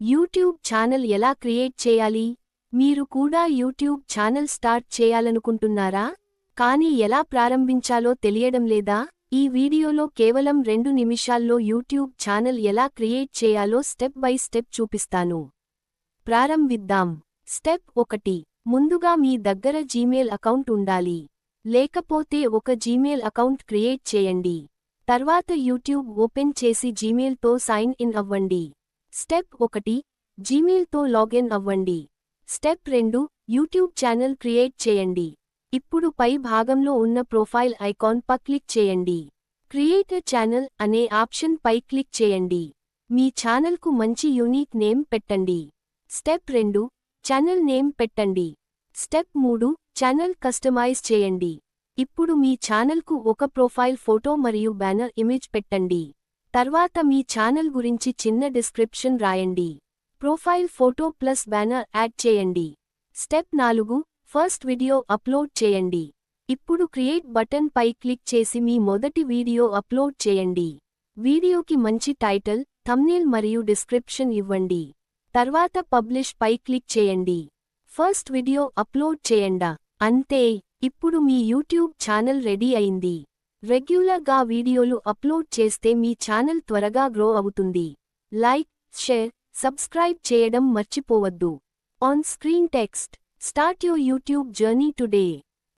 YouTube channel ఎలా create చేయాలి? మీరు కూడా యూట్యూబ్ ఛానల్ స్టార్ట్ చేయాలనుకుంటున్నారా? కానీ ఎలా ప్రారంభించాలో తెలియడం లేదా? ఈ వీడియోలో కేవలం 2 నిమిషాల్లో యూట్యూబ్ ఛానల్ ఎలా క్రియేట్ చేయాలో స్టెప్ బై స్టెప్ చూపిస్తాను. ప్రారంభిద్దాం. స్టెప్ 1. ముందుగా మీ దగ్గర జీమెయిల్ అకౌంట్ ఉండాలి. లేకపోతే ఒక జీమెయిల్ అకౌంట్ క్రియేట్ చేయండి. తర్వాత యూట్యూబ్ ఓపెన్ చేసి జీమెయిల్తో సైన్ ఇన్ అవ్వండి. స్టెప్ 1. జీమెయిల్తో లాగిన్ అవ్వండి. స్టెప్ 2. యూట్యూబ్ ఛానల్ క్రియేట్ చేయండి. ఇప్పుడు పై భాగంలో ఉన్న ప్రొఫైల్ ఐకాన్ పై క్లిక్ చేయండి. క్రియేట్ ఎ ఛానల్ అనే ఆప్షన్ పై క్లిక్ చేయండి. మీ ఛానల్కు మంచి యూనిక్ నేమ్ పెట్టండి. స్టెప్ 2. ఛానల్ నేమ్ పెట్టండి. స్టెప్ 3. ఛానల్ కస్టమైజ్ చేయండి. ఇప్పుడు మీ ఛానల్కు ఒక ప్రొఫైల్ ఫోటో మరియు బ్యానర్ ఇమేజ్ పెట్టండి. తర్వాత మీ ఛానల్ గురించి చిన్న డిస్క్రిప్షన్ రాయండి. Profile photo plus banner add చేయండి. స్టెప్ 4. ఫస్ట్ వీడియో అప్లోడ్ చేయండి. ఇప్పుడు క్రియేట్ బటన్ పై క్లిక్ చేసి మీ మొదటి వీడియో అప్లోడ్ చేయండి. వీడియోకి మంచి టైటిల్, థంబ్నెయిల్ మరియు డిస్క్రిప్షన్ ఇవ్వండి. తర్వాత పబ్లిష్ పై క్లిక్ చేయండి. ఫస్ట్ వీడియో అప్లోడ్ చేయండి. అంతే, ఇప్పుడు మీ యూట్యూబ్ ఛానల్ రెడీ అయింది. రెగ్యులర్గా వీడియోలు అప్లోడ్ చేస్తే మీ ఛానల్ త్వరగా గ్రో అవుతుంది. లైక్, షేర్, సబ్స్క్రైబ్ చేయడం మర్చిపోవద్దు. On screen text. Start your YouTube journey today.